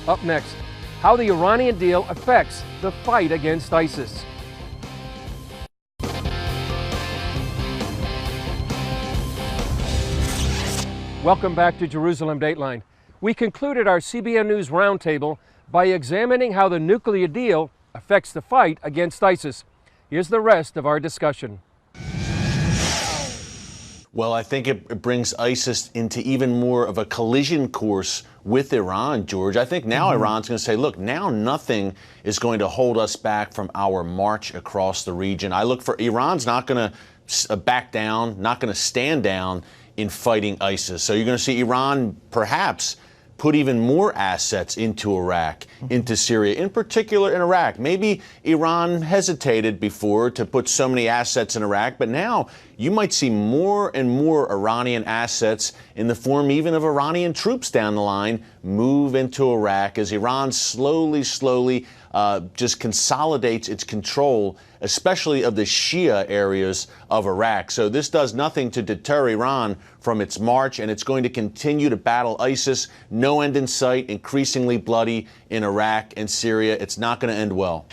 Up next, how the Iranian deal affects the fight against ISIS. Welcome back to Jerusalem Dateline. We concluded our CBN News Roundtable by examining how the nuclear deal affects the fight against ISIS. Here's the rest of our discussion. Well, I think it brings ISIS into even more of a collision course with Iran, George. I think now Iran's going to say, look, now nothing is going to hold us back from our march across the region. I look for Iran's not going to back down, not going to stand down in fighting ISIS. So you're going to see Iran perhaps put even more assets into Iraq, into Syria, in particular in Iraq. Maybe Iran hesitated before to put so many assets in Iraq, but now you might see more and more Iranian assets in the form even of Iranian troops down the line move into Iraq as Iran slowly just consolidates its control, especially of the Shia areas of Iraq. So this does nothing to deter Iran from its march, and it's going to continue to battle ISIS. No end in sight, increasingly bloody in Iraq and Syria. It's not going to end well.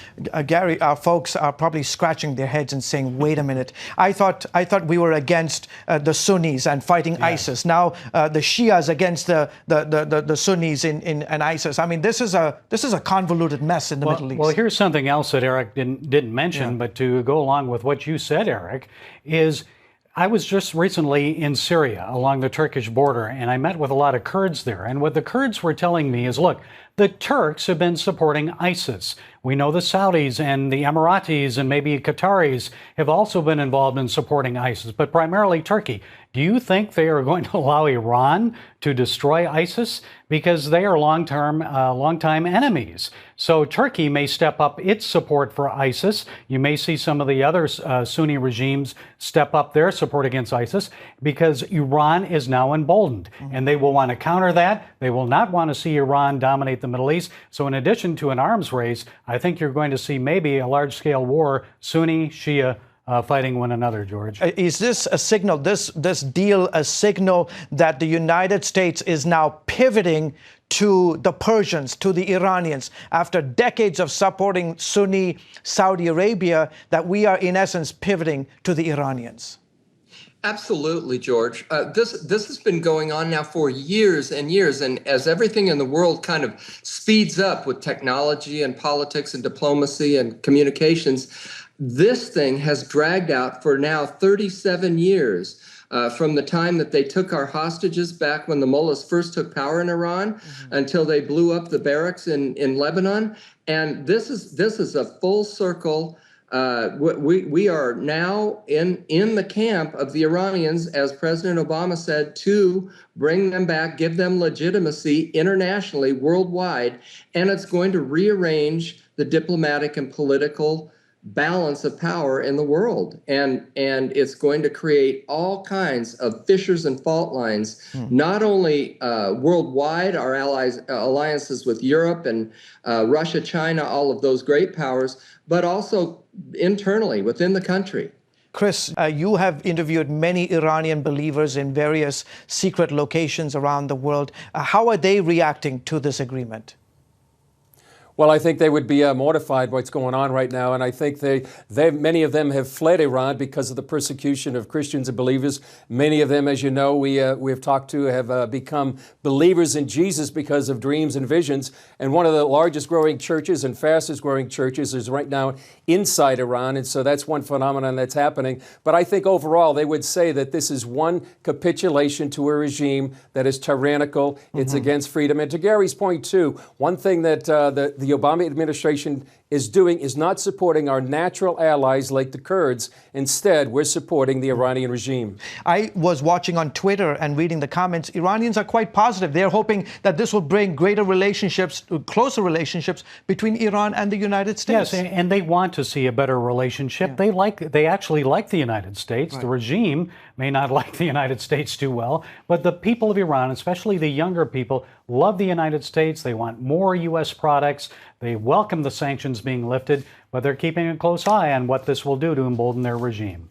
Gary, our folks are probably scratching their heads and saying, wait a minute, I thought we were against the Sunnis and fighting ISIS. Now the Shias against the Sunnis and ISIS. I mean, this is a convoluted mess in the Middle East. Well, here's something else that Erick didn't mention, but to go along with what you said, Erick, is I was just recently in Syria along the Turkish border, and I met with a lot of Kurds there. And what the Kurds were telling me is, look, the Turks have been supporting ISIS. We know the Saudis and the Emiratis and maybe Qataris have also been involved in supporting ISIS, but primarily Turkey. Do you think they are going to allow Iran to destroy ISIS? Because they are long-time enemies. So Turkey may step up its support for ISIS. You may see some of the other Sunni regimes step up their support against ISIS because Iran is now emboldened. And they will want to counter that. They will not want to see Iran dominate the Middle East. So in addition to an arms race, I think you're going to see maybe a large-scale war, Sunni, Shia, fighting one another, George. Is this a signal, this deal, a signal that the United States is now pivoting to the Persians, to the Iranians, after decades of supporting Sunni Saudi Arabia, that we are in essence pivoting to the Iranians? Absolutely, George. This has been going on now for years and years. And as everything in the world kind of speeds up with technology and politics and diplomacy and communications, this thing has dragged out for now 37 years. From the time that they took our hostages back when the mullahs first took power in Iran until they blew up the barracks in Lebanon. And this is a full circle. We are now in the camp of the Iranians, as President Obama said, to bring them back, give them legitimacy internationally, worldwide, and it's going to rearrange the diplomatic and political balance of power in the world. And it's going to create all kinds of fissures and fault lines, not only worldwide, our alliances with Europe and Russia, China, all of those great powers, but also internally within the country. Chris, you have interviewed many Iranian believers in various secret locations around the world. How are they reacting to this agreement? Well, I think they would be mortified by what's going on right now, and I think many of them have fled Iran because of the persecution of Christians and believers. Many of them, as you know, we have talked to, have become believers in Jesus because of dreams and visions. And one of the largest growing churches and fastest growing churches is right now inside Iran, and so that's one phenomenon that's happening. But I think overall they would say that this is one capitulation to a regime that is tyrannical. It's against freedom. And to Gary's point, too, one thing that the Obama administration is doing is not supporting our natural allies like the Kurds. Instead, we're supporting the Iranian regime. I was watching on Twitter and reading the comments. Iranians are quite positive. They're hoping that this will bring greater relationships, closer relationships between Iran and the United States. Yes, and they want to see a better relationship. Yeah. They actually like the United States. Right. The regime may not like the United States too well, but the people of Iran, especially the younger people, love the United States. They want more U.S. products. They welcome the sanctions being lifted, but they're keeping a close eye on what this will do to embolden their regime.